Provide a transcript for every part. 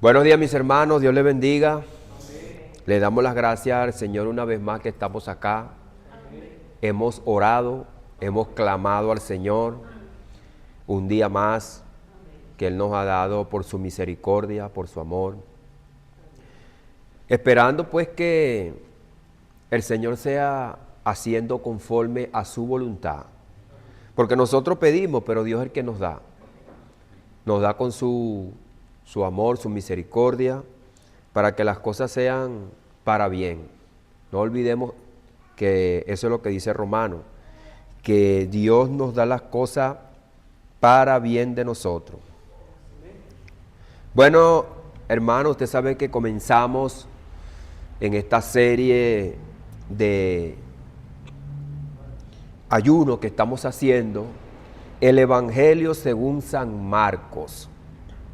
Buenos días, mis hermanos, Dios les bendiga. Le damos las gracias al Señor una vez más que estamos acá. Hemos orado, hemos clamado al Señor un día más que Él nos ha dado por su misericordia, por su amor. Esperando pues que el Señor sea haciendo conforme a su voluntad. Porque nosotros pedimos, pero Dios es el que nos da. Nos da con su amor, su misericordia, para que las cosas sean para bien. No olvidemos que eso es lo que dice Romano, que Dios nos da las cosas para bien de nosotros. Bueno, hermano, usted sabe que comenzamos en esta serie de ayuno que estamos haciendo, el Evangelio según San Marcos.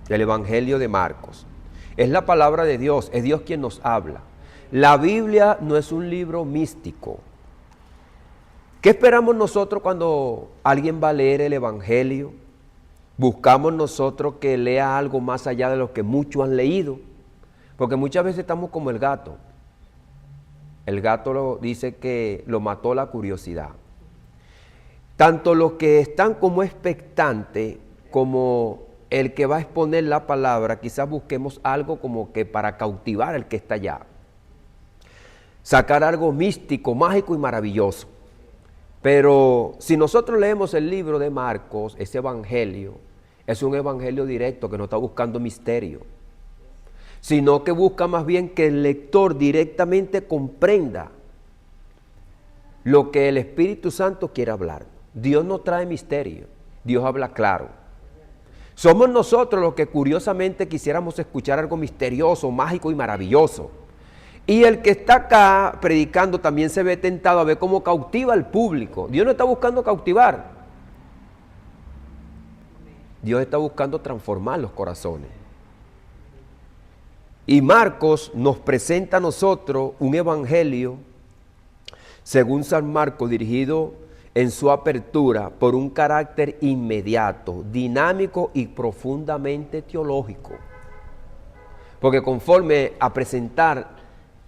El Evangelio de Marcos. Es la palabra de Dios, es Dios quien nos habla. La Biblia no es un libro místico. ¿Qué esperamos nosotros cuando alguien va a leer el Evangelio? Buscamos nosotros que lea algo más allá de lo que muchos han leído. Porque muchas veces estamos como el gato. El gato dice que lo mató la curiosidad. Tanto los que están como expectantes, como el que va a exponer la palabra, quizás busquemos algo como que para cautivar al que está allá. Sacar algo místico, mágico y maravilloso. Pero si nosotros leemos el libro de Marcos, ese evangelio, es un evangelio directo que no está buscando misterio, sino que busca más bien que el lector directamente comprenda lo que el Espíritu Santo quiere hablar. Dios no trae misterio, Dios habla claro. Somos nosotros los que curiosamente quisiéramos escuchar algo misterioso, mágico y maravilloso. Y el que está acá predicando también se ve tentado a ver cómo cautiva al público. Dios no está buscando cautivar. Dios está buscando transformar los corazones. Y Marcos nos presenta a nosotros un evangelio, según San Marcos, dirigido en su apertura por un carácter inmediato, dinámico y profundamente teológico. Porque conforme a presentar,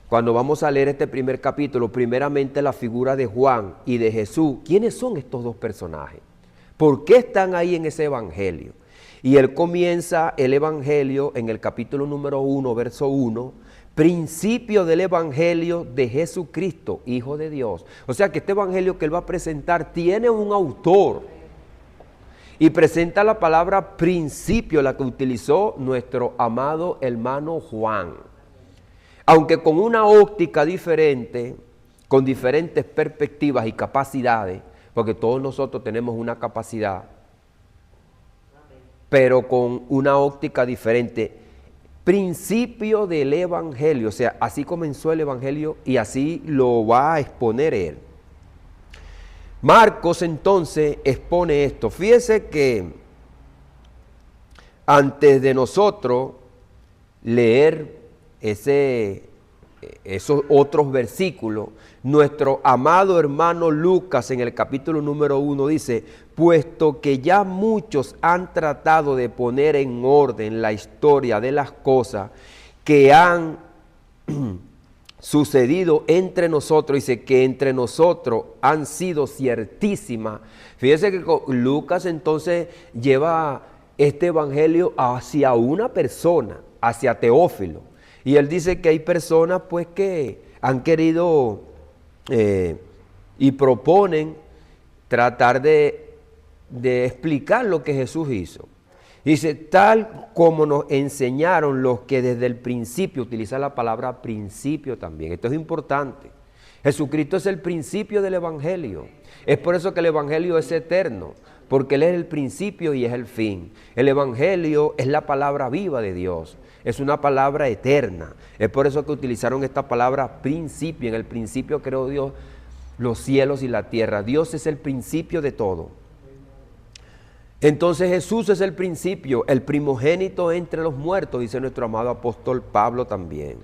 cuando vamos a leer este primer capítulo, primeramente la figura de Juan y de Jesús, ¿quiénes son estos dos personajes? ¿Por qué están ahí en ese evangelio? Y él comienza el evangelio en el capítulo número 1, verso 1, principio del evangelio de Jesucristo, Hijo de Dios. O sea que este evangelio que él va a presentar tiene un autor. Y presenta la palabra principio, la que utilizó nuestro amado hermano Juan. Aunque con una óptica diferente, con diferentes perspectivas y capacidades, porque todos nosotros tenemos una capacidad, pero con una óptica diferente. Principio del evangelio, o sea, así comenzó el evangelio y así lo va a exponer él. Marcos entonces expone esto. Fíjese que antes de nosotros leer esos otros versículos, nuestro amado hermano Lucas en el capítulo número 1 dice: puesto que ya muchos han tratado de poner en orden la historia de las cosas que han sucedido entre nosotros, dice que entre nosotros han sido ciertísimas. Fíjese que Lucas entonces lleva este evangelio hacia una persona, hacia Teófilo. Y él dice que hay personas pues que han querido y proponen tratar de explicar lo que Jesús hizo. Dice, tal como nos enseñaron los que desde el principio, utiliza la palabra principio también, esto es importante. Jesucristo es el principio del evangelio. Es por eso que el evangelio es eterno, porque Él es el principio y es el fin. El evangelio es la palabra viva de Dios, es una palabra eterna. Es por eso que utilizaron esta palabra principio. En el principio creó Dios los cielos y la tierra. Dios es el principio de todo. Entonces Jesús es el principio, el primogénito entre los muertos, dice nuestro amado apóstol Pablo también.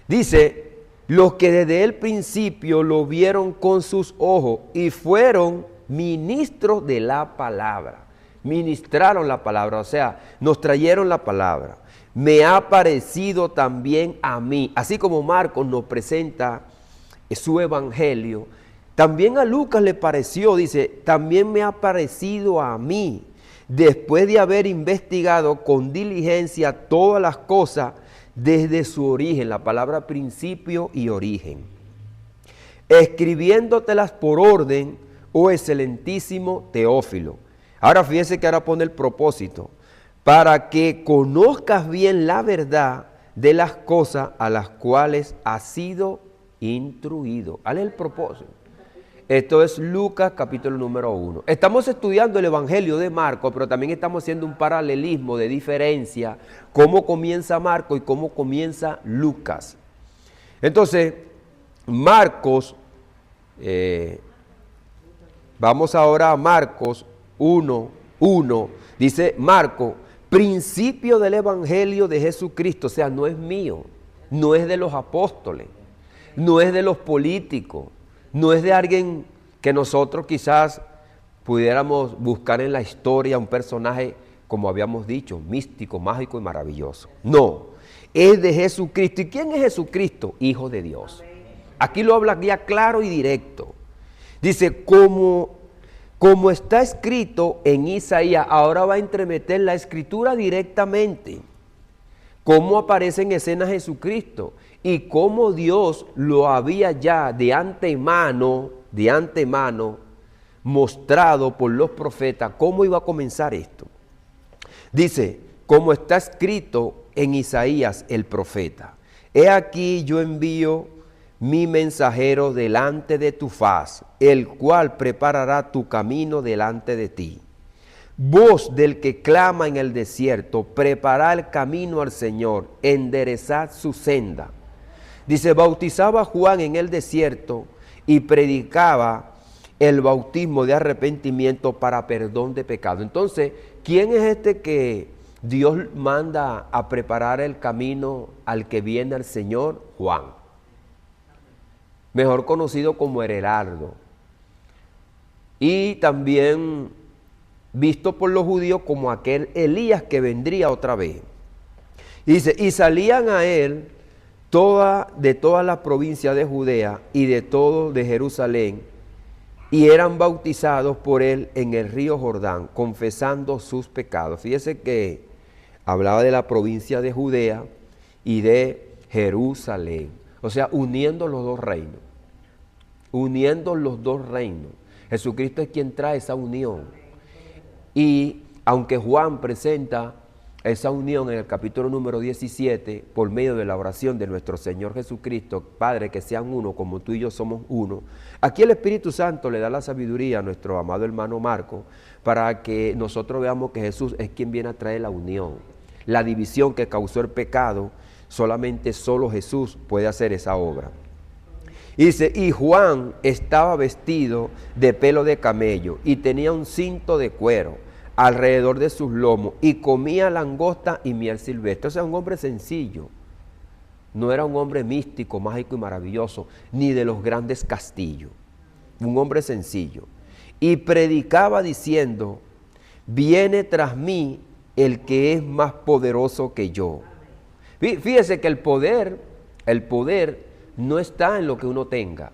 Dice, los que desde el principio lo vieron con sus ojos y fueron ministros de la palabra. ministraron la palabra, o sea, nos trajeron la palabra. Me ha parecido también a mí, así como Marcos nos presenta su evangelio, también a Lucas le pareció, dice, también me ha parecido a mí, después de haber investigado con diligencia todas las cosas desde su origen, la palabra principio y origen, escribiéndotelas por orden, oh excelentísimo Teófilo. Ahora fíjense que ahora pone el propósito, para que conozcas bien la verdad de las cosas a las cuales has sido instruido. ¿Cuál es el propósito? Esto es Lucas capítulo número 1. Estamos estudiando el Evangelio de Marcos, pero también estamos haciendo un paralelismo de diferencia, cómo comienza Marcos y cómo comienza Lucas. Entonces, Marcos, vamos ahora a Marcos 1:1, dice Marcos, principio del Evangelio de Jesucristo, o sea, no es mío, no es de los apóstoles, no es de los políticos, no es de alguien que nosotros quizás pudiéramos buscar en la historia un personaje, como habíamos dicho, místico, mágico y maravilloso. No, es de Jesucristo. ¿Y quién es Jesucristo? Hijo de Dios. Aquí lo habla ya claro y directo. Dice, como está escrito en Isaías, ahora va a entremeter la escritura directamente. Cómo aparece en escena Jesucristo y cómo Dios lo había ya de antemano mostrado por los profetas cómo iba a comenzar esto. Dice, como está escrito en Isaías el profeta, he aquí yo envío mi mensajero delante de tu faz, el cual preparará tu camino delante de ti. Voz del que clama en el desierto, preparad el camino al Señor, enderezad su senda. Dice, bautizaba Juan en el desierto y predicaba el bautismo de arrepentimiento para perdón de pecado. Entonces, ¿quién es este que Dios manda a preparar el camino al que viene al Señor? Juan, mejor conocido como el Heraldo, y también visto por los judíos como aquel Elías que vendría otra vez. Y dice, y salían a él de todas las provincias de Judea y de todo de Jerusalén, y eran bautizados por él en el río Jordán, confesando sus pecados. Fíjese que hablaba de la provincia de Judea y de Jerusalén. O sea, uniendo los dos reinos. Uniendo los dos reinos. Jesucristo es quien trae esa unión. Y aunque Juan presenta esa unión en el capítulo número 17, por medio de la oración de nuestro Señor Jesucristo, Padre, que sean uno como tú y yo somos uno, aquí el Espíritu Santo le da la sabiduría a nuestro amado hermano Marco, para que nosotros veamos que Jesús es quien viene a traer la unión. La división que causó el pecado, solo Jesús puede hacer esa obra. Y dice, y Juan estaba vestido de pelo de camello y tenía un cinto de cuero alrededor de sus lomos y comía langosta y miel silvestre. O sea, un hombre sencillo. No era un hombre místico, mágico y maravilloso, ni de los grandes castillos. Un hombre sencillo. Y predicaba diciendo, viene tras mí el que es más poderoso que yo. Fíjese que el poder no está en lo que uno tenga.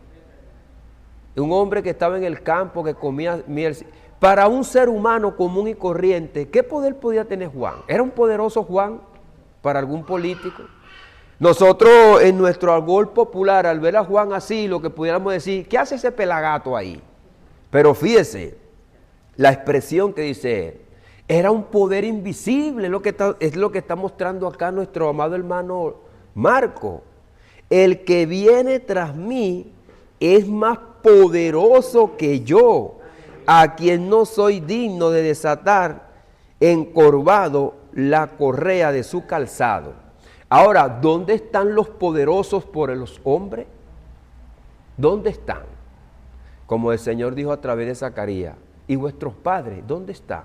Un hombre que estaba en el campo, que comía miel. Para un ser humano común y corriente, ¿qué poder podía tener Juan? ¿Era un poderoso Juan para algún político? Nosotros en nuestro argot popular, al ver a Juan así, lo que pudiéramos decir, ¿qué hace ese pelagato ahí? Pero fíjese, la expresión que dice él, era un poder invisible, es lo que está mostrando acá nuestro amado hermano Marco. El que viene tras mí es más poderoso que yo, a quien no soy digno de desatar encorvado la correa de su calzado. Ahora, ¿dónde están los poderosos por los hombres? ¿Dónde están? Como el Señor dijo a través de Zacarías, ¿y vuestros padres dónde están?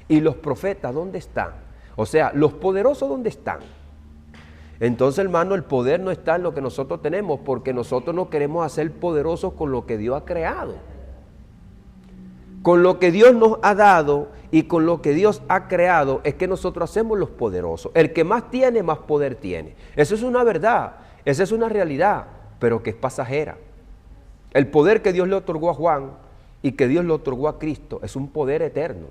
¿Y los profetas dónde están? O sea, ¿los poderosos dónde están? Entonces, hermano, el poder no está en lo que nosotros tenemos, porque nosotros no queremos hacer poderosos con lo que Dios ha creado. Con lo que Dios nos ha dado y con lo que Dios ha creado es que nosotros hacemos los poderosos. El que más tiene, más poder tiene. Eso es una verdad, esa es una realidad, pero que es pasajera. El poder que Dios le otorgó a Juan y que Dios le otorgó a Cristo es un poder eterno.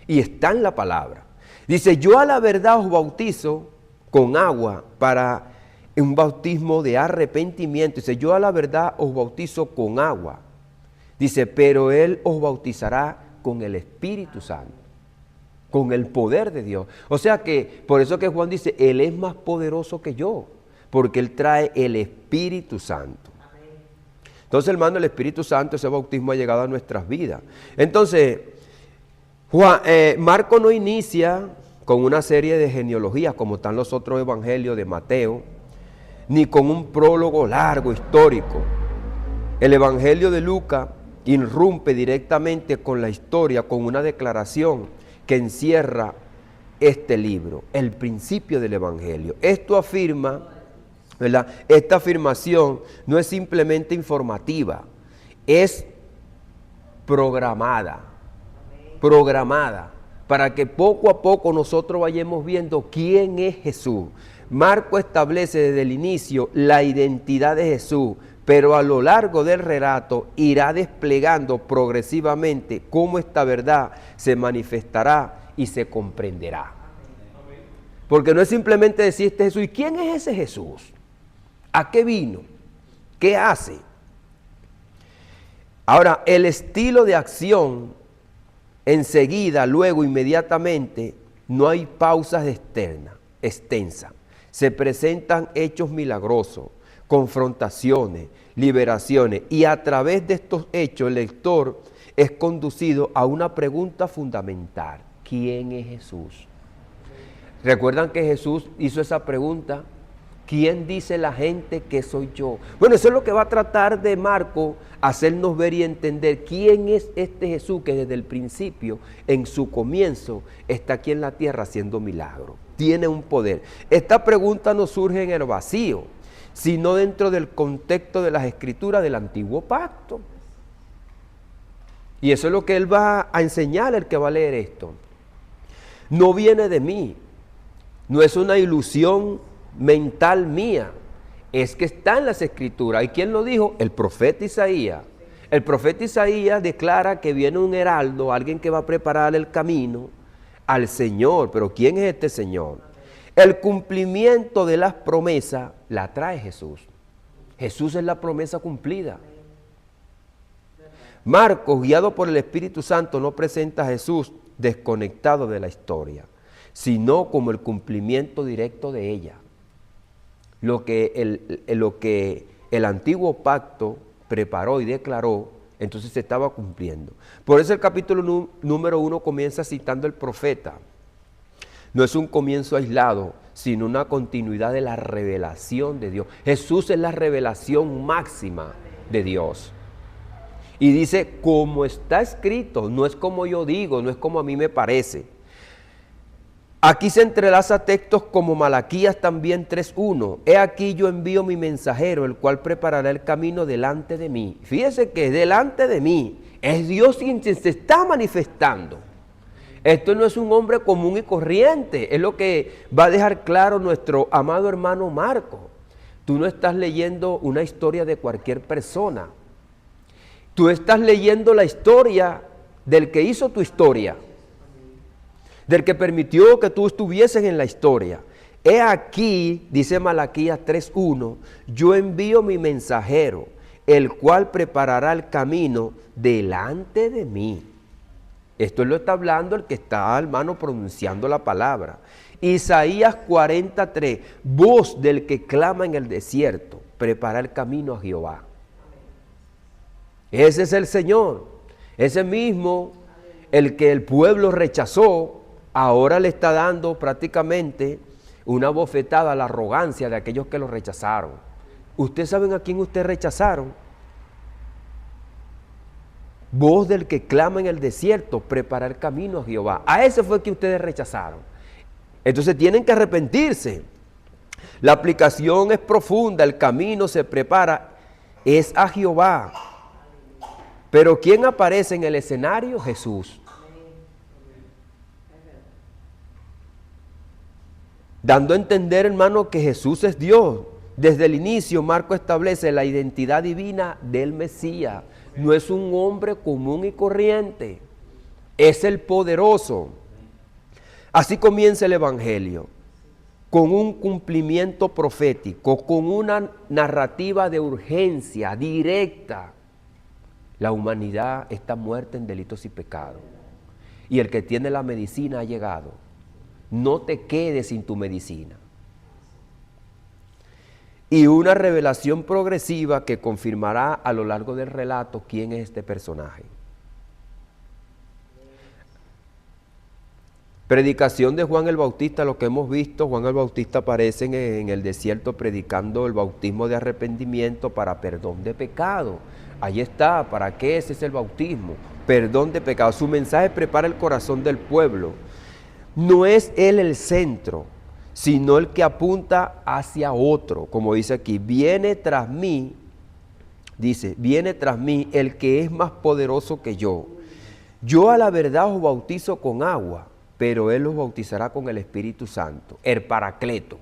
Y está en la palabra. Dice, yo a la verdad os bautizo con agua para un bautismo de arrepentimiento. Dice, yo a la verdad os bautizo con agua. Dice, pero Él os bautizará con el Espíritu Santo, con el poder de Dios. O sea que, por eso que Juan dice, Él es más poderoso que yo, porque Él trae el Espíritu Santo. Entonces, hermano, el Espíritu Santo, ese bautismo ha llegado a nuestras vidas. Entonces, Marco no inicia con una serie de genealogías como están los otros evangelios de Mateo, ni con un prólogo largo, histórico. El evangelio de Lucas irrumpe directamente con la historia, con una declaración que encierra este libro, el principio del evangelio. Esto afirma, ¿verdad? Esta afirmación no es simplemente informativa, es programada para que poco a poco nosotros vayamos viendo quién es Jesús. Marco establece desde el inicio la identidad de Jesús, pero a lo largo del relato irá desplegando progresivamente cómo esta verdad se manifestará y se comprenderá. Porque no es simplemente decir este Jesús. ¿Y quién es ese Jesús? ¿A qué vino? ¿Qué hace? Ahora, el estilo de acción, enseguida, luego, inmediatamente, no hay pausas extensas. Se presentan hechos milagrosos, confrontaciones, liberaciones, y a través de estos hechos el lector es conducido a una pregunta fundamental: ¿quién es Jesús? ¿Recuerdan que Jesús hizo esa pregunta? ¿Quién dice la gente que soy yo? Bueno, eso es lo que va a tratar de Marco hacernos ver y entender quién es este Jesús que desde el principio, en su comienzo, está aquí en la tierra haciendo milagros. Tiene un poder. Esta pregunta no surge en el vacío, sino dentro del contexto de las escrituras del antiguo pacto. Y eso es lo que él va a enseñar, el que va a leer esto. No viene de mí, no es una ilusión mental mía, es que está en las escrituras. ¿Y quién lo dijo? El profeta Isaías. El profeta Isaías declara que viene un heraldo, alguien que va a preparar el camino al Señor. Pero ¿quién es este Señor? El cumplimiento de las promesas la trae Jesús. Jesús es la promesa cumplida. Marcos, guiado por el Espíritu Santo, no presenta a Jesús desconectado de la historia, sino como el cumplimiento directo de ella. Lo que el antiguo pacto preparó y declaró, entonces se estaba cumpliendo. Por eso el capítulo número 1 comienza citando al profeta. No es un comienzo aislado, sino una continuidad de la revelación de Dios. Jesús es la revelación máxima de Dios. Y dice, como está escrito, no es como yo digo, no es como a mí me parece. Aquí se entrelaza textos como Malaquías también 3:1. He aquí yo envío mi mensajero, el cual preparará el camino delante de mí. Fíjese que delante de mí es Dios quien se está manifestando. Esto no es un hombre común y corriente, es lo que va a dejar claro nuestro amado hermano Marco. Tú no estás leyendo una historia de cualquier persona. Tú estás leyendo la historia del que hizo tu historia, del que permitió que tú estuvieses en la historia. He aquí, dice Malaquías 3:1, yo envío mi mensajero, el cual preparará el camino delante de mí. Esto lo está hablando el que está, hermano, pronunciando la palabra. Isaías 43, voz del que clama en el desierto, prepara el camino a Jehová. Ese es el Señor, ese mismo, el que el pueblo rechazó, ahora le está dando prácticamente una bofetada a la arrogancia de aquellos que lo rechazaron. ¿Ustedes saben a quién ustedes rechazaron? Voz del que clama en el desierto, prepara el camino a Jehová. A ese fue que ustedes rechazaron. Entonces tienen que arrepentirse. La aplicación es profunda, el camino se prepara, es a Jehová. Pero ¿quién aparece en el escenario? Jesús. Dando a entender, hermano, que Jesús es Dios. Desde el inicio, Marcos establece la identidad divina del Mesías. No es un hombre común y corriente, es el poderoso. Así comienza el Evangelio, con un cumplimiento profético, con una narrativa de urgencia directa. La humanidad está muerta en delitos y pecados. Y el que tiene la medicina ha llegado. No te quedes sin tu medicina. Y una revelación progresiva que confirmará a lo largo del relato quién es este personaje. Predicación de Juan el Bautista, lo que hemos visto, Juan el Bautista aparece en el desierto predicando el bautismo de arrepentimiento para perdón de pecado. Ahí está, ¿para qué ese es el bautismo? Perdón de pecado. Su mensaje prepara el corazón del pueblo. No es él el centro, sino el que apunta hacia otro, como dice aquí, viene tras mí, dice, viene tras mí el que es más poderoso que yo. Yo a la verdad os bautizo con agua, pero él os bautizará con el Espíritu Santo, el Paracleto.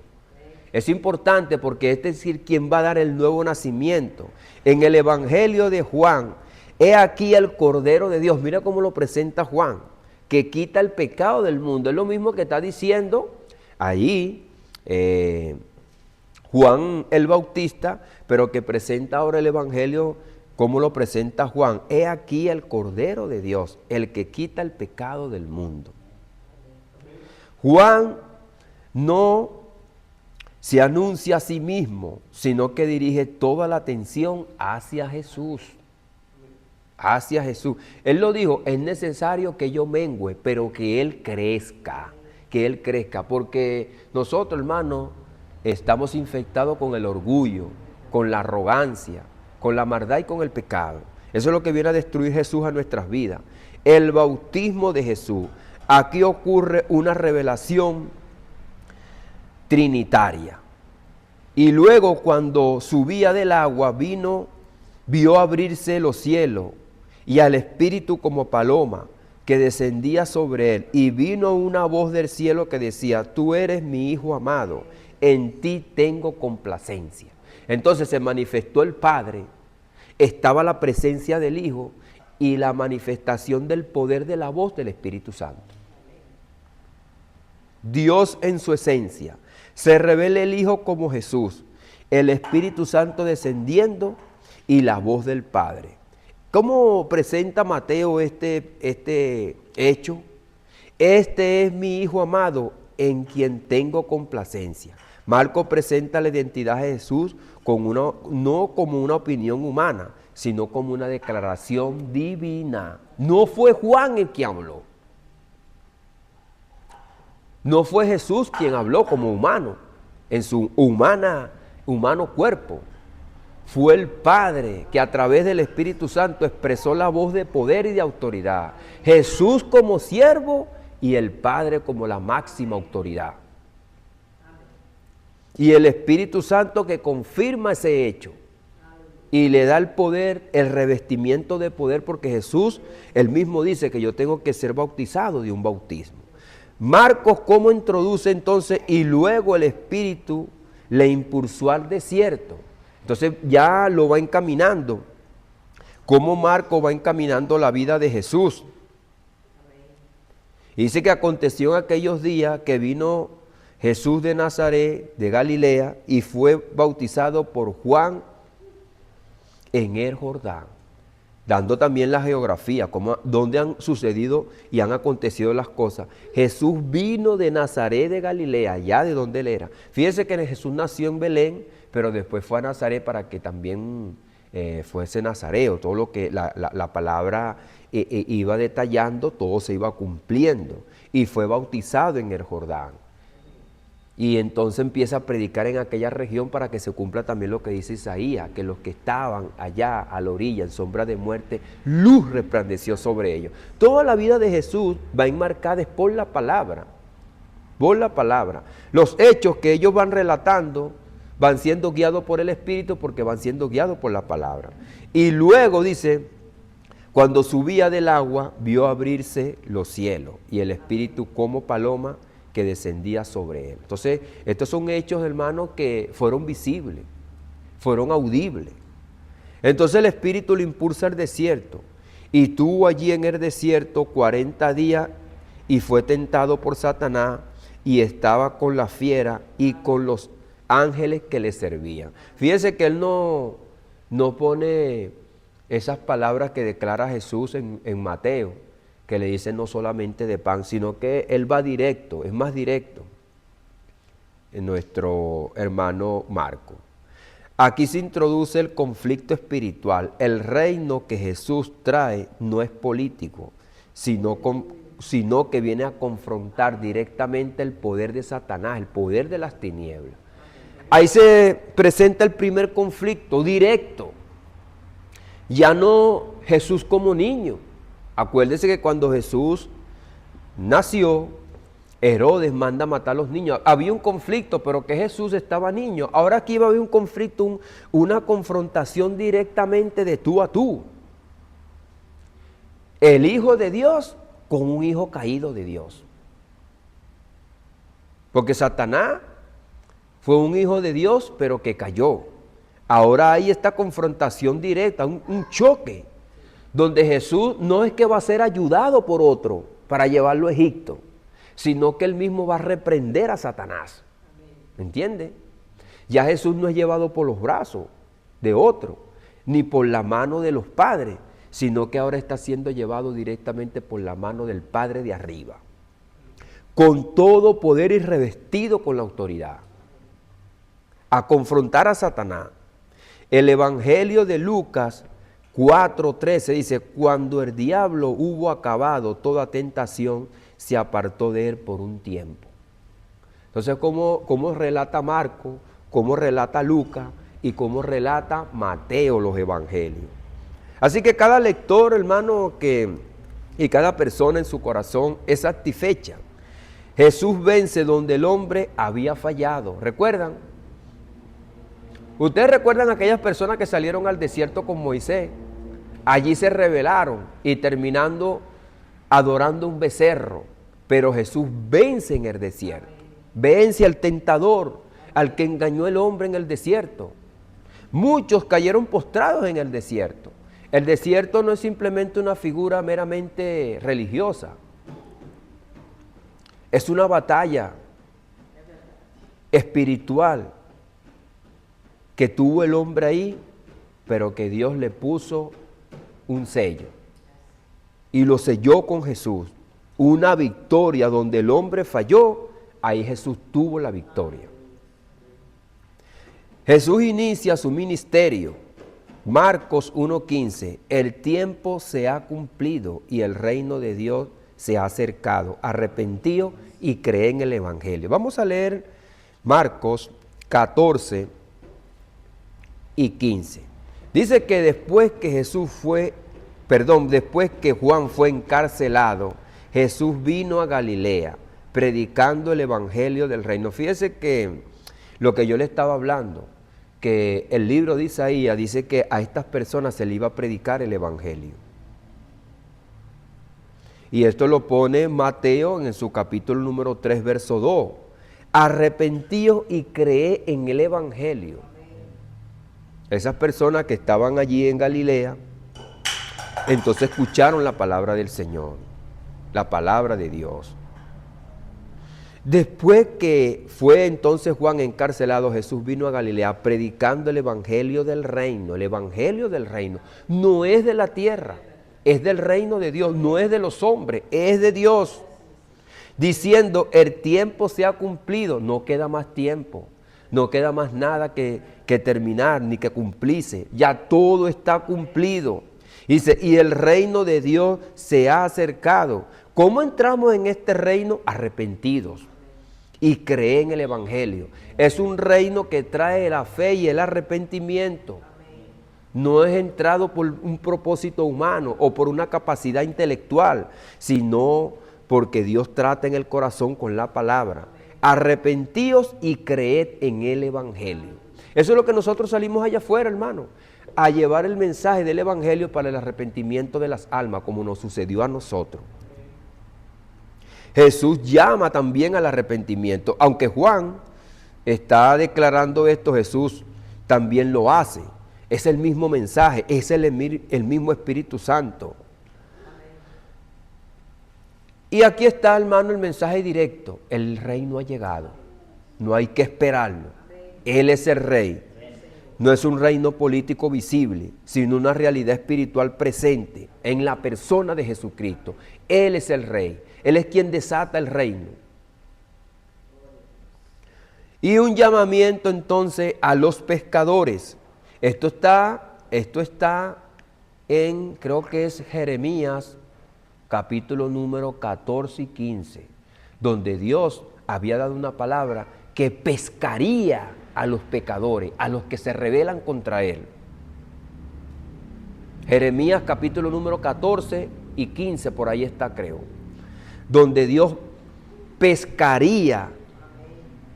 Es importante porque es decir, quien va a dar el nuevo nacimiento. En el Evangelio de Juan, he aquí el Cordero de Dios, mira cómo lo presenta Juan, que quita el pecado del mundo. Es lo mismo que está diciendo ahí Juan el Bautista, pero que presenta ahora el Evangelio como lo presenta Juan. He aquí el Cordero de Dios, el que quita el pecado del mundo. Juan no se anuncia a sí mismo, sino que dirige toda la atención hacia Jesús. Hacia Jesús. Él lo dijo, es necesario que yo mengüe, pero que Él crezca. Que Él crezca, porque nosotros, hermanos, estamos infectados con el orgullo, con la arrogancia, con la maldad y con el pecado. Eso es lo que viene a destruir Jesús a nuestras vidas. El bautismo de Jesús. Aquí ocurre una revelación trinitaria. Y luego cuando subía del agua, vio abrirse los cielos y al Espíritu como paloma, que descendía sobre él, y vino una voz del cielo que decía, tú eres mi Hijo amado, en ti tengo complacencia. Entonces se manifestó el Padre, estaba la presencia del Hijo y la manifestación del poder de la voz del Espíritu Santo. Dios en su esencia, se revela el Hijo como Jesús, el Espíritu Santo descendiendo y la voz del Padre. ¿Cómo presenta Mateo este hecho? Este es mi Hijo amado, en quien tengo complacencia. Marcos presenta la identidad de Jesús no como una opinión humana, sino como una declaración divina. No fue Juan el que habló. No fue Jesús quien habló como humano, en su humano cuerpo. Fue el Padre que a través del Espíritu Santo expresó la voz de poder y de autoridad. Jesús como siervo y el Padre como la máxima autoridad. Y el Espíritu Santo que confirma ese hecho y le da el poder, el revestimiento de poder, porque Jesús, él mismo dice que yo tengo que ser bautizado de un bautismo. Marcos, ¿cómo introduce entonces? Y luego el Espíritu le impulsó al desierto. Entonces ya lo va encaminando. ¿Cómo Marcos va encaminando la vida de Jesús? Y dice que aconteció en aquellos días que vino Jesús de Nazaret, de Galilea, y fue bautizado por Juan en el Jordán. Dando también la geografía, dónde han sucedido y han acontecido las cosas. Jesús vino de Nazaret de Galilea, allá de donde él era. Fíjense que Jesús nació en Belén, pero después fue a Nazaret para que también fuese nazareo. Todo lo que la palabra iba detallando, todo se iba cumpliendo. Y fue bautizado en el Jordán. Y entonces empieza a predicar en aquella región para que se cumpla también lo que dice Isaías, que los que estaban allá a la orilla en sombra de muerte, luz resplandeció sobre ellos. Toda la vida de Jesús va enmarcada por la palabra, por la palabra. Los hechos que ellos van relatando van siendo guiados por el Espíritu porque van siendo guiados por la palabra. Y luego dice, Cuando subía del agua, vio abrirse los cielos y el Espíritu como paloma que descendía sobre él. Entonces, estos son hechos, hermanos, que fueron visibles, fueron audibles. Entonces el Espíritu lo impulsa al desierto y estuvo allí en el desierto 40 días y fue tentado por Satanás y estaba con la fiera y con los ángeles que le servían. Fíjense que él no pone esas palabras que declara Jesús en Mateo, que le dice no solamente de pan, sino que él va directo, es más directo en nuestro hermano Marco. Aquí se introduce el conflicto espiritual. El reino que Jesús trae no es político, sino que viene a confrontar directamente el poder de Satanás, el poder de las tinieblas. Ahí se presenta el primer conflicto directo. Ya no Jesús como niño. Acuérdense que cuando Jesús nació, Herodes manda a matar a los niños. Había un conflicto, pero que Jesús estaba niño. Ahora aquí va a haber un conflicto, una confrontación directamente de tú a tú. El Hijo de Dios con un hijo caído de Dios. Porque Satanás fue un hijo de Dios, pero que cayó. Ahora hay esta confrontación directa, un choque, donde Jesús no es que va a ser ayudado por otro para llevarlo a Egipto, sino que él mismo va a reprender a Satanás. ¿Me entiende? Ya Jesús no es llevado por los brazos de otro, ni por la mano de los padres, sino que ahora está siendo llevado directamente por la mano del Padre de arriba, con todo poder y revestido con la autoridad, a confrontar a Satanás. El Evangelio de Lucas 4:13 dice, cuando el diablo hubo acabado toda tentación, se apartó de él por un tiempo. Entonces, ¿cómo relata Marco, cómo relata Lucas y cómo relata Mateo los evangelios? Así que cada lector, hermano, y cada persona en su corazón es satisfecha. Jesús vence donde el hombre había fallado. ¿Recuerdan? ¿Ustedes recuerdan aquellas personas que salieron al desierto con Moisés? Allí se rebelaron y terminando adorando un becerro. Pero Jesús vence en el desierto. Vence al tentador, al que engañó el hombre en el desierto. Muchos cayeron postrados en el desierto. El desierto no es simplemente una figura meramente religiosa. Es una batalla espiritual que tuvo el hombre ahí, pero que Dios le puso un sello y lo selló con Jesús. Una victoria donde el hombre falló, ahí Jesús tuvo la victoria. Jesús inicia su ministerio. Marcos 1:15, el tiempo se ha cumplido y el reino de Dios se ha acercado. Arrepentíos y cree en el Evangelio. Vamos a leer Marcos 14 y 15. Dice que después que Juan fue encarcelado, Jesús vino a Galilea predicando el Evangelio del reino. Fíjese que lo que yo le estaba hablando, que el libro de Isaías dice que a estas personas se le iba a predicar el Evangelio. Y esto lo pone Mateo en su capítulo número 3, verso 2. Arrepentíos y creed en el Evangelio. Esas personas que estaban allí en Galilea, entonces escucharon la palabra del Señor, la palabra de Dios. Después que fue entonces Juan encarcelado, Jesús vino a Galilea predicando el Evangelio del reino. El Evangelio del reino no es de la tierra, es del reino de Dios, no es de los hombres, es de Dios. Diciendo, el tiempo se ha cumplido, no queda más tiempo, no queda más nada que terminar ni que cumplirse, ya todo está cumplido. Dice, y el reino de Dios se ha acercado. ¿Cómo entramos en este reino? Arrepentidos y creen en el Evangelio. Es un reino que trae la fe y el arrepentimiento. No es entrado por un propósito humano o por una capacidad intelectual, sino porque Dios trata en el corazón con la palabra. Arrepentíos y creed en el Evangelio. Eso es lo que nosotros salimos allá afuera, hermano, a llevar el mensaje del Evangelio para el arrepentimiento de las almas, como nos sucedió a nosotros. Jesús llama también al arrepentimiento. Aunque Juan está declarando esto, Jesús también lo hace. Es el mismo mensaje, es el mismo Espíritu Santo. Y aquí está, hermano, el mensaje directo. El reino ha llegado. No hay que esperarlo. Él es el rey. No es un reino político visible, sino una realidad espiritual presente en la persona de Jesucristo. Él es el rey. Él es quien desata el reino. Y un llamamiento entonces a los pescadores. Esto está en, creo que es Jeremías, capítulo número 14 y 15, donde Dios había dado una palabra que pescaría a los pecadores, a los que se rebelan contra Él. Jeremías capítulo número 14 y 15, por ahí está, creo, donde Dios pescaría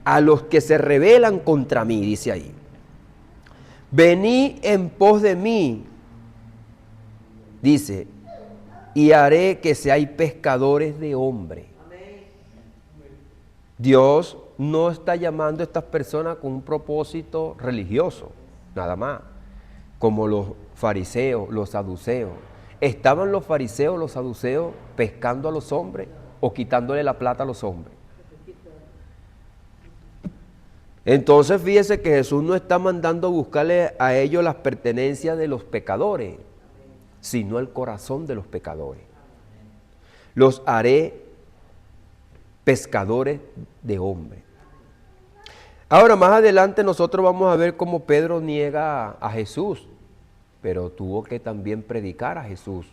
a los que se rebelan contra mí, dice ahí. Venid en pos de mí, dice, y haré que seáis pescadores de hombres. Dios no está llamando a estas personas con un propósito religioso, nada más, como los fariseos, los saduceos. ¿Estaban los fariseos, los saduceos pescando a los hombres o quitándole la plata a los hombres? Entonces fíjese que Jesús no está mandando a buscarle a ellos las pertenencias de los pecadores, sino el corazón de los pecadores. Los haré pescadores de hombres. Ahora, más adelante nosotros vamos a ver cómo Pedro niega a Jesús, pero tuvo que también predicar a Jesús.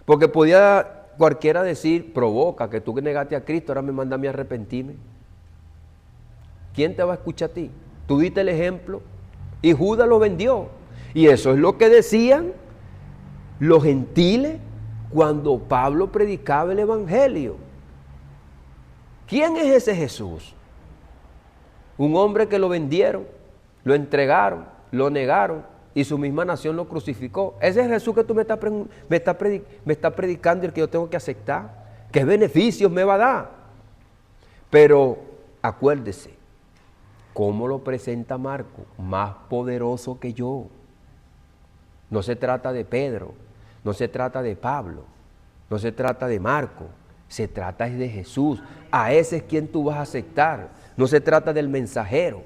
Porque podía cualquiera decir, provoca que tú negaste a Cristo, ahora me manda a mí a arrepentirme. ¿Quién te va a escuchar a ti? Tú diste el ejemplo y Judas lo vendió. Y eso es lo que decían los gentiles cuando Pablo predicaba el Evangelio. ¿Quién es ese Jesús? Un hombre que lo vendieron, lo entregaron, lo negaron y su misma nación lo crucificó. Ese es Jesús que tú me estás predicando y el que yo tengo que aceptar. ¿Qué beneficios me va a dar? Pero acuérdese, ¿cómo lo presenta Marcos? Más poderoso que yo. No se trata de Pedro, no se trata de Pablo, no se trata de Marcos, se trata de Jesús. A ese es quien tú vas a aceptar. No se trata del mensajero,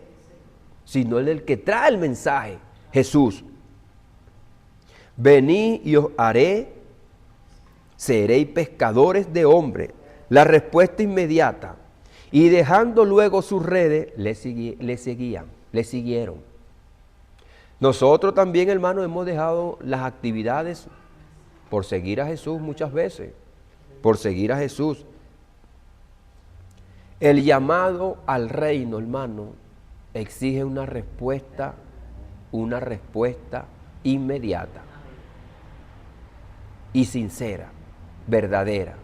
sino del que trae el mensaje, Jesús. Venid y os haré, seréis pescadores de hombres. La respuesta inmediata. Y dejando luego sus redes, le siguieron. Nosotros también, hermanos, hemos dejado las actividades por seguir a Jesús muchas veces, por seguir a Jesús. El llamado al reino, hermano, exige una respuesta inmediata y sincera, verdadera.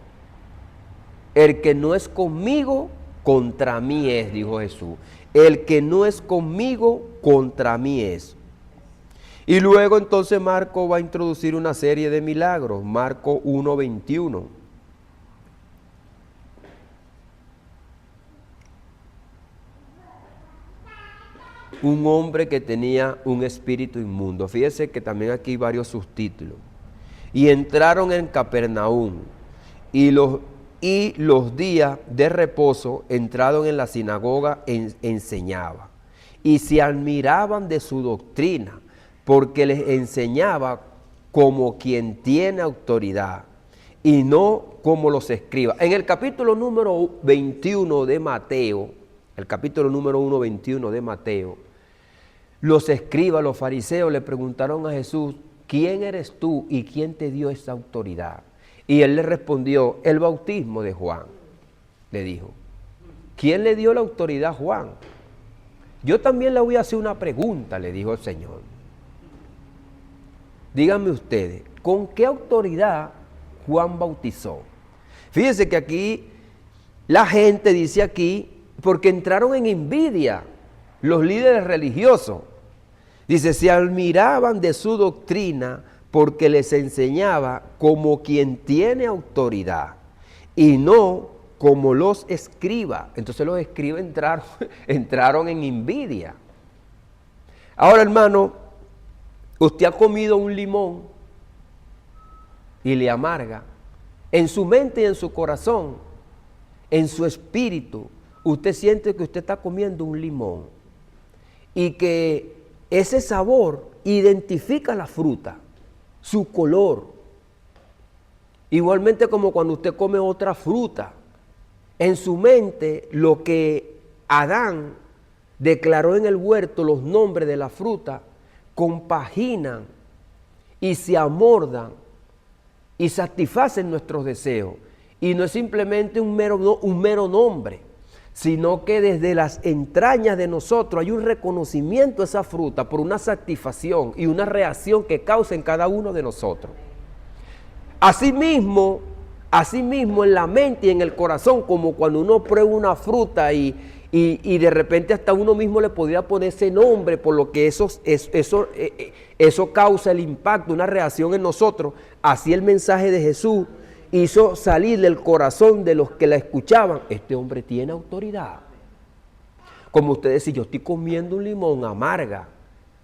El que no es conmigo, contra mí es, dijo Jesús. El que no es conmigo, contra mí es. Y luego entonces Marco va a introducir una serie de milagros. Marco 1:21. Un hombre que tenía un espíritu inmundo. Fíjese que también aquí hay varios subtítulos. Y entraron en Capernaum y los días de reposo entraron en la sinagoga enseñaba. Y se admiraban de su doctrina, porque les enseñaba como quien tiene autoridad y no como los escribas. En el capítulo número 21 de Mateo, de Mateo, los escribas, los fariseos le preguntaron a Jesús, ¿quién eres tú y quién te dio esa autoridad? Y él le respondió, el bautismo de Juan, le dijo. ¿Quién le dio la autoridad a Juan? Yo también le voy a hacer una pregunta, le dijo el Señor. Díganme ustedes, ¿con qué autoridad Juan bautizó? Fíjense que aquí la gente dice aquí, porque entraron en envidia los líderes religiosos. Dice, se admiraban de su doctrina porque les enseñaba como quien tiene autoridad y no como los escribas. Entonces los escribas entraron en envidia. Ahora, hermano, usted ha comido un limón y le amarga. En su mente y en su corazón, en su espíritu, usted siente que usted está comiendo un limón y que ese sabor identifica la fruta, su color. Igualmente como cuando usted come otra fruta, en su mente lo que Adán declaró en el huerto, los nombres de la fruta, compaginan y se amordan y satisfacen nuestros deseos. Y no es simplemente un mero nombre, sino que desde las entrañas de nosotros hay un reconocimiento de esa fruta por una satisfacción y una reacción que causa en cada uno de nosotros. Asimismo en la mente y en el corazón, como cuando uno prueba una fruta y de repente hasta uno mismo le podría poner ese nombre, por lo que eso causa el impacto, una reacción en nosotros. Así el mensaje de Jesús hizo salir del corazón de los que la escuchaban. Este hombre tiene autoridad. Como usted decía, yo estoy comiendo un limón amarga.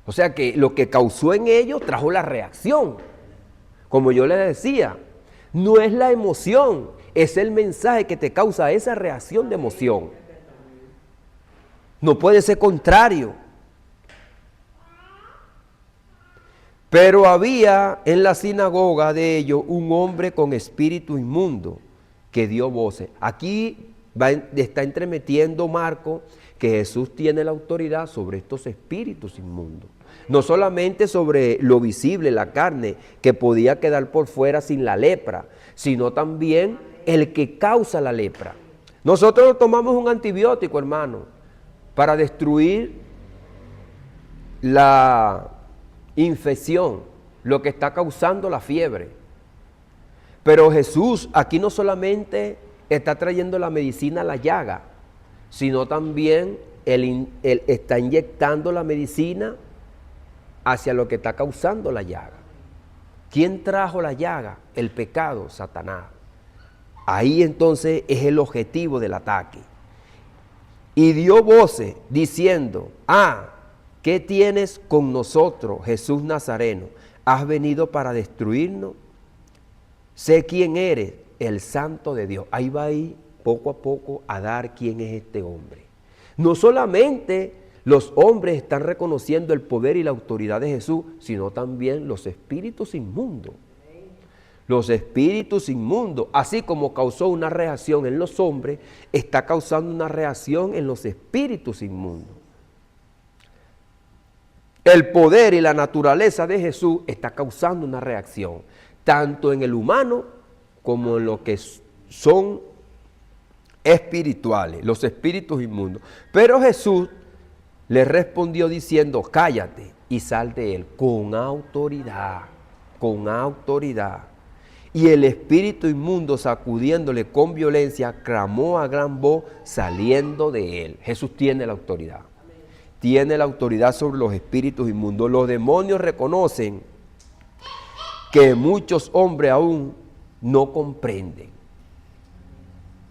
O sea que lo que causó en ellos trajo la reacción. Como yo les decía, no es la emoción, es el mensaje que te causa esa reacción de emoción. No puede ser contrario. Pero había en la sinagoga de ellos un hombre con espíritu inmundo que dio voces. Aquí está entremetiendo Marco que Jesús tiene la autoridad sobre estos espíritus inmundos. No solamente sobre lo visible, la carne, que podía quedar por fuera sin la lepra, sino también el que causa la lepra. Nosotros tomamos un antibiótico, hermano, para destruir la infección, lo que está causando la fiebre. Pero Jesús aquí no solamente está trayendo la medicina a la llaga, sino también él está inyectando la medicina hacia lo que está causando la llaga. ¿Quién trajo la llaga? El pecado, Satanás. Ahí entonces es el objetivo del ataque. Y dio voces diciendo, ¿qué tienes con nosotros, Jesús Nazareno? ¿Has venido para destruirnos? Sé quién eres, el Santo de Dios. Ahí va poco a poco a dar quién es este hombre. No solamente los hombres están reconociendo el poder y la autoridad de Jesús, sino también los espíritus inmundos. Los espíritus inmundos, así como causó una reacción en los hombres, está causando una reacción en los espíritus inmundos. El poder y la naturaleza de Jesús está causando una reacción, tanto en el humano como en lo que son espirituales, los espíritus inmundos. Pero Jesús le respondió diciendo, cállate y sal de él, con autoridad, con autoridad. Y el espíritu inmundo, sacudiéndole con violencia, clamó a gran voz saliendo de él. Jesús tiene la autoridad. Tiene la autoridad sobre los espíritus inmundos. Los demonios reconocen que muchos hombres aún no comprenden.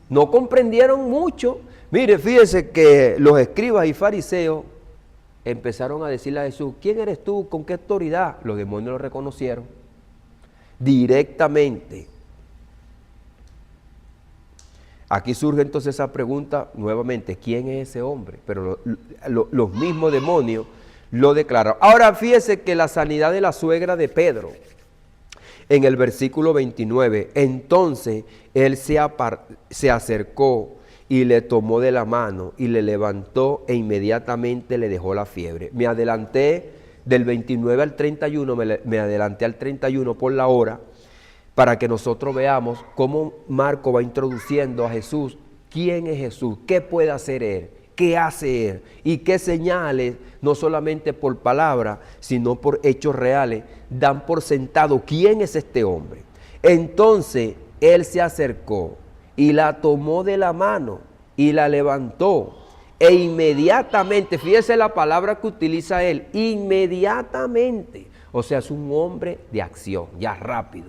No comprendieron mucho. Mire, fíjese que los escribas y fariseos empezaron a decirle a Jesús, ¿quién eres tú? ¿Con qué autoridad? Los demonios lo reconocieron directamente. Aquí surge entonces esa pregunta nuevamente, ¿quién es ese hombre? Pero los mismos demonios lo declaran. Ahora fíjese que la sanidad de la suegra de Pedro, en el versículo 29, entonces él se acercó y le tomó de la mano y le levantó e inmediatamente le dejó la fiebre. Me adelanté del 29 al 31, me adelanté al 31 por la hora, para que nosotros veamos cómo Marco va introduciendo a Jesús. ¿Quién es Jesús? ¿Qué puede hacer Él? ¿Qué hace Él? Y qué señales, no solamente por palabras, sino por hechos reales, dan por sentado quién es este hombre. Entonces Él se acercó y la tomó de la mano y la levantó E inmediatamente, fíjese la palabra que utiliza él, inmediatamente. O sea, es un hombre de acción, ya rápido,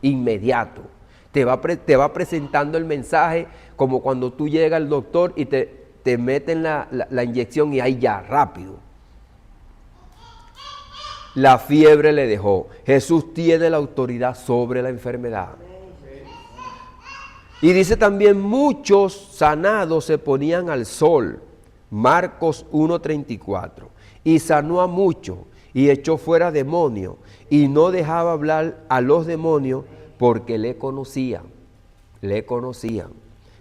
inmediato. Te va presentando el mensaje como cuando tú llegas al doctor y te meten la inyección y ahí ya, rápido. La fiebre le dejó. Jesús tiene la autoridad sobre la enfermedad. Y dice también, muchos sanados se ponían al sol. Marcos 1:34. Y sanó a muchos y echó fuera demonios. Y no dejaba hablar a los demonios porque le conocían. Le conocían.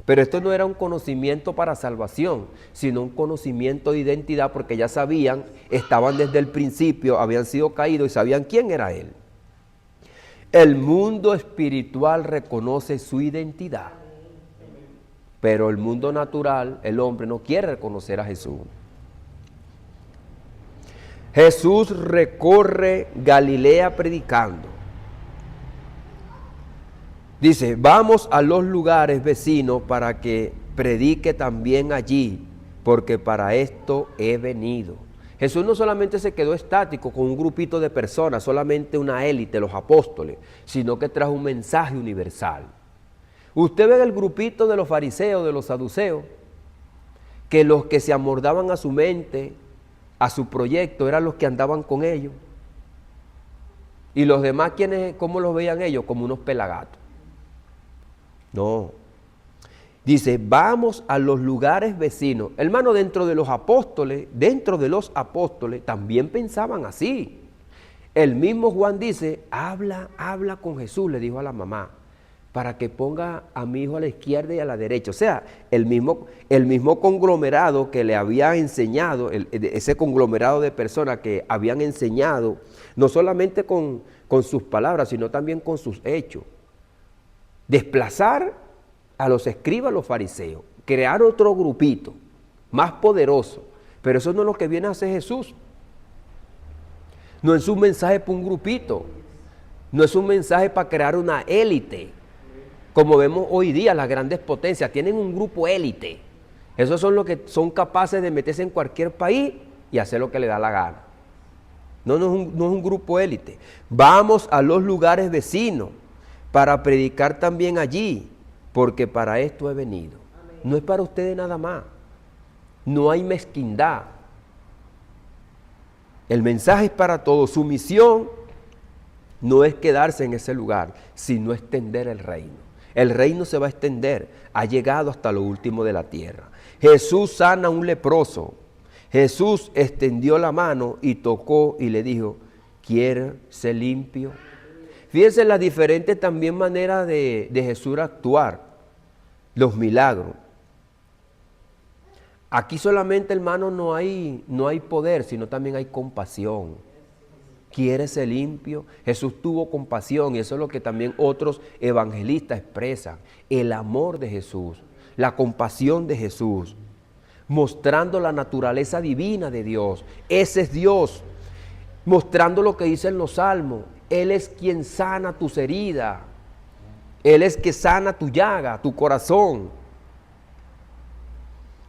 Pero esto no era un conocimiento para salvación, sino un conocimiento de identidad, porque ya sabían, estaban desde el principio, habían sido caídos y sabían quién era él. El mundo espiritual reconoce su identidad, pero el mundo natural, el hombre, no quiere reconocer a Jesús. Jesús recorre Galilea predicando. Dice, vamos a los lugares vecinos para que predique también allí, porque para esto he venido. Jesús no solamente se quedó estático con un grupito de personas, solamente una élite, los apóstoles, sino que trajo un mensaje universal. Usted ve el grupito de los fariseos, de los saduceos, que los que se amoldaban a su mente, a su proyecto, eran los que andaban con ellos. Y los demás, ¿cómo los veían ellos? Como unos pelagatos. No. Dice, vamos a los lugares vecinos. Hermano, dentro de los apóstoles también pensaban así. El mismo Juan dice, habla con Jesús, le dijo a la mamá, para que ponga a mi hijo a la izquierda y a la derecha. O sea, el mismo conglomerado que le había enseñado, ese conglomerado de personas que habían enseñado, no solamente con sus palabras, sino también con sus hechos. Desplazar a los escribas, a los fariseos, crear otro grupito más poderoso, pero eso no es lo que viene a hacer Jesús. No es un mensaje para un grupito, no es un mensaje para crear una élite, como vemos hoy día las grandes potencias, tienen un grupo élite. Esos son los que son capaces de meterse en cualquier país y hacer lo que le da la gana. No es un grupo élite. Vamos a los lugares vecinos para predicar también allí, porque para esto he venido. No es para ustedes nada más. No hay mezquindad. El mensaje es para todos. Su misión no es quedarse en ese lugar, sino extender el reino. El reino se va a extender, ha llegado hasta lo último de la tierra. Jesús sana a un leproso. Jesús extendió la mano y tocó y le dijo, ¿quieres ser limpio? Fíjense las diferentes también maneras de Jesús actuar, los milagros. Aquí solamente, hermano, no hay poder, sino también hay compasión. ¿Quieres ser limpio? Jesús tuvo compasión y eso es lo que también otros evangelistas expresan. El amor de Jesús, la compasión de Jesús, mostrando la naturaleza divina de Dios. Ese es Dios, mostrando lo que dicen los salmos. Él es quien sana tus heridas. Él es que sana tu llaga, tu corazón.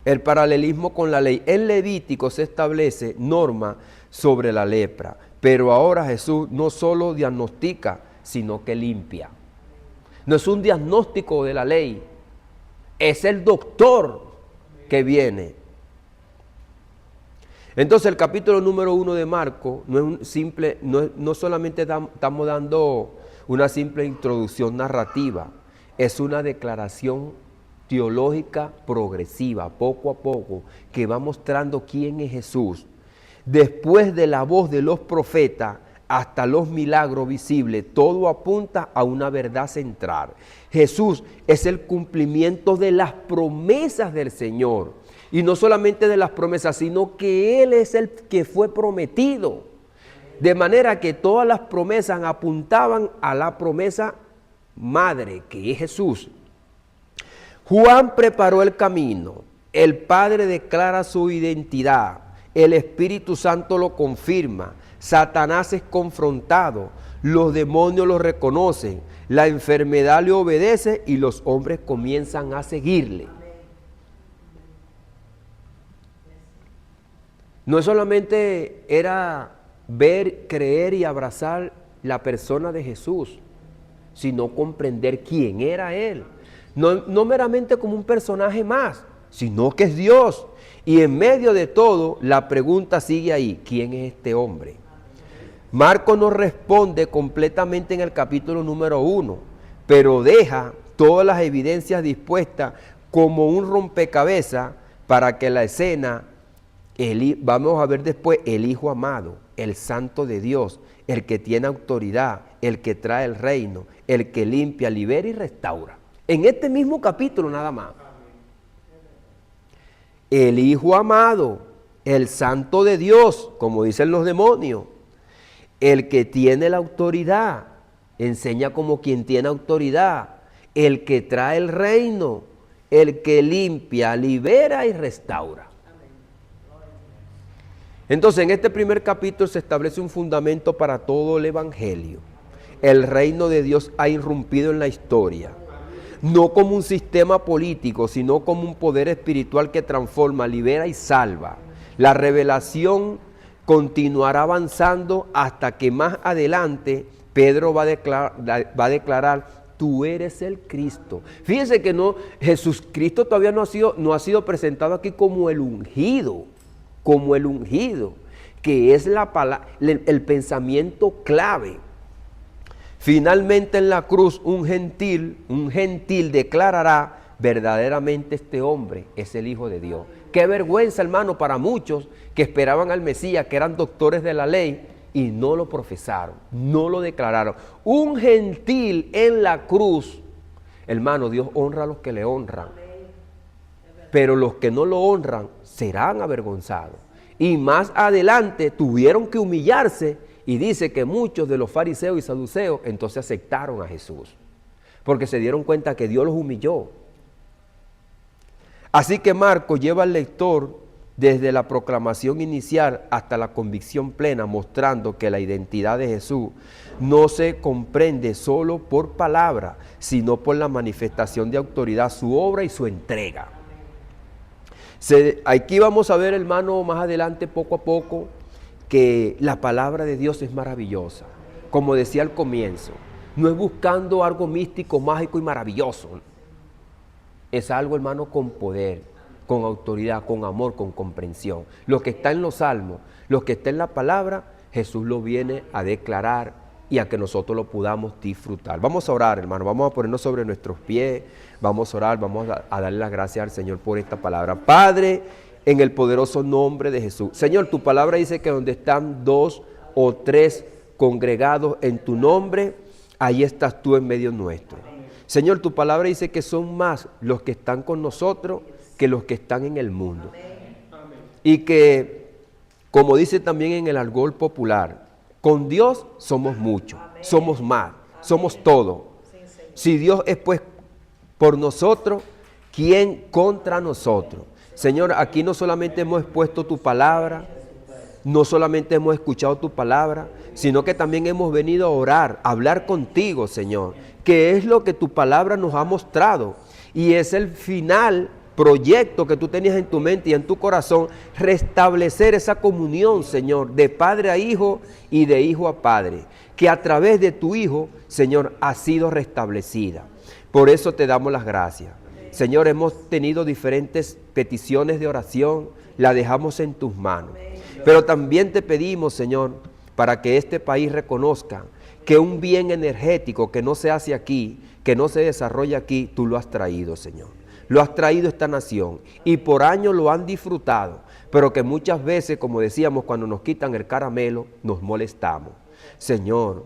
El paralelismo con la ley. En Levítico se establece norma sobre la lepra. Pero ahora Jesús no solo diagnostica, sino que limpia. No es un diagnóstico de la ley. Es el doctor que viene. Entonces el capítulo número 1 de Marcos no solamente estamos dando una simple introducción narrativa, es una declaración teológica progresiva, poco a poco, que va mostrando quién es Jesús. Después de la voz de los profetas hasta los milagros visibles, todo apunta a una verdad central. Jesús es el cumplimiento de las promesas del Señor. Y no solamente de las promesas, sino que Él es el que fue prometido. De manera que todas las promesas apuntaban a la promesa madre, que es Jesús. Juan preparó el camino. El Padre declara su identidad. El Espíritu Santo lo confirma. Satanás es confrontado. Los demonios lo reconocen. La enfermedad le obedece y los hombres comienzan a seguirle. No solamente era ver, creer y abrazar la persona de Jesús, sino comprender quién era Él. No meramente como un personaje más, sino que es Dios. Y en medio de todo, la pregunta sigue ahí: ¿quién es este hombre? Marcos nos responde completamente en el capítulo número 1, pero deja todas las evidencias dispuestas como un rompecabezas para que la escena, vamos a ver después, el Hijo amado, el Santo de Dios, el que tiene autoridad, el que trae el reino, el que limpia, libera y restaura. En este mismo capítulo nada más. El Hijo amado, el Santo de Dios, como dicen los demonios, el que tiene la autoridad, enseña como quien tiene autoridad, el que trae el reino, el que limpia, libera y restaura. Entonces, en este primer capítulo se establece un fundamento para todo el Evangelio. El reino de Dios ha irrumpido en la historia, no como un sistema político, sino como un poder espiritual que transforma, libera y salva. La revelación continuará avanzando hasta que más adelante Pedro va a declarar: tú eres el Cristo. Fíjense que Jesucristo todavía no ha sido presentado aquí como el ungido, que es el pensamiento clave. Finalmente en la cruz un gentil declarará: verdaderamente este hombre es el Hijo de Dios. Qué vergüenza, hermano, para muchos que esperaban al Mesías, que eran doctores de la ley y no lo profesaron, no lo declararon. Un gentil en la cruz, hermano, Dios honra a los que le honran, pero los que no lo honran serán avergonzados. Y más adelante tuvieron que humillarse, y dice que muchos de los fariseos y saduceos entonces aceptaron a Jesús, porque se dieron cuenta que Dios los humilló. Así que Marcos lleva al lector desde la proclamación inicial hasta la convicción plena, mostrando que la identidad de Jesús no se comprende solo por palabra, sino por la manifestación de autoridad, su obra y su entrega. Aquí vamos a ver, hermano, más adelante, poco a poco, que la palabra de Dios es maravillosa. Como decía al comienzo, no es buscando algo místico, mágico y maravilloso. Es algo, hermano, con poder, con autoridad, con amor, con comprensión. Lo que está en los salmos, lo que está en la palabra, Jesús lo viene a declarar y a que nosotros lo podamos disfrutar. Vamos a orar, hermano, vamos a ponernos sobre nuestros pies, vamos a orar, vamos a darle las gracias al Señor por esta palabra. Padre, en el poderoso nombre de Jesús. Señor, tu palabra dice que donde están 2 o 3 congregados en tu nombre, ahí estás tú en medio nuestro. Señor, tu palabra dice que son más los que están con nosotros que los que están en el mundo. Y que, como dice también en el argot popular, con Dios somos muchos, somos más, somos todo. Si Dios es pues por nosotros, ¿quién contra nosotros? Señor, aquí no solamente hemos expuesto tu palabra, no solamente hemos escuchado tu palabra, sino que también hemos venido a orar, a hablar contigo, Señor, que es lo que tu palabra nos ha mostrado. Y es el final proyecto que tú tenías en tu mente y en tu corazón, restablecer esa comunión, Señor, de padre a hijo y de hijo a padre, que a través de tu Hijo, Señor, ha sido restablecida. Por eso te damos las gracias. Señor, hemos tenido diferentes peticiones de oración, la dejamos en tus manos. Pero también te pedimos, Señor, para que este país reconozca que un bien energético que no se hace aquí, que no se desarrolla aquí, tú lo has traído, Señor. Lo has traído esta nación y por años lo han disfrutado, pero que muchas veces, como decíamos, cuando nos quitan el caramelo, nos molestamos. Señor,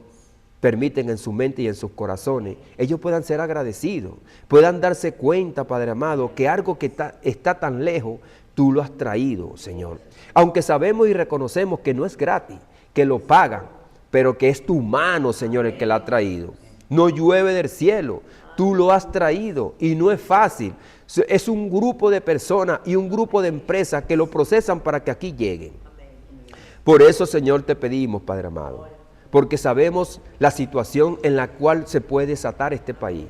permiten en su mente y en sus corazones, ellos puedan ser agradecidos, puedan darse cuenta, Padre amado, que algo que está tan lejos, tú lo has traído, Señor. Aunque sabemos y reconocemos que no es gratis, que lo pagan, pero que es tu mano, Señor, el que la ha traído. No llueve del cielo, tú lo has traído y no es fácil. Es un grupo de personas y un grupo de empresas que lo procesan para que aquí lleguen. Por eso, Señor, te pedimos, Padre amado, porque sabemos la situación en la cual se puede desatar este país.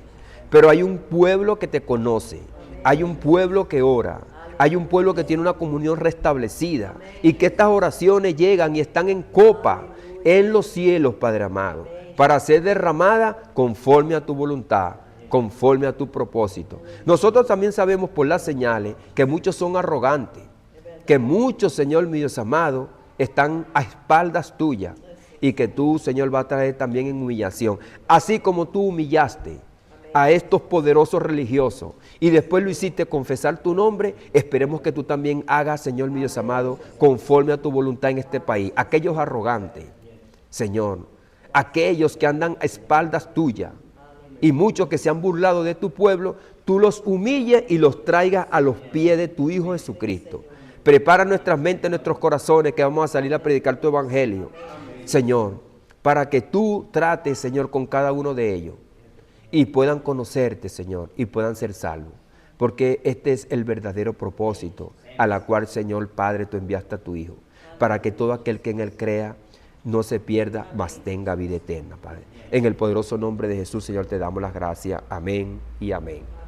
Pero hay un pueblo que te conoce, hay un pueblo que ora, Hay un pueblo que tiene una comunión restablecida y que estas oraciones llegan y están en copa en los cielos, Padre amado, para ser derramada conforme a tu voluntad, conforme a tu propósito. Nosotros también sabemos por las señales que muchos son arrogantes, que muchos, Señor mi Dios amado, están a espaldas tuyas y que tú, Señor, vas a traer también en humillación. Así como tú humillaste a estos poderosos religiosos y después lo hiciste confesar tu nombre, esperemos que tú también hagas, Señor mi Dios amado, conforme a tu voluntad en este país. Aquellos arrogantes, Señor, aquellos que andan a espaldas tuyas y muchos que se han burlado de tu pueblo, tú los humilles y los traigas a los pies de tu Hijo Jesucristo. Prepara nuestras mentes, nuestros corazones, que vamos a salir a predicar tu evangelio, Señor, para que tú trates, Señor, con cada uno de ellos y puedan conocerte, Señor, y puedan ser salvos. Porque este es el verdadero propósito a la cual, Señor Padre, tú enviaste a tu Hijo, para que todo aquel que en Él crea no se pierda, mas tenga vida eterna, Padre. En el poderoso nombre de Jesús, Señor, te damos las gracias. Amén y amén.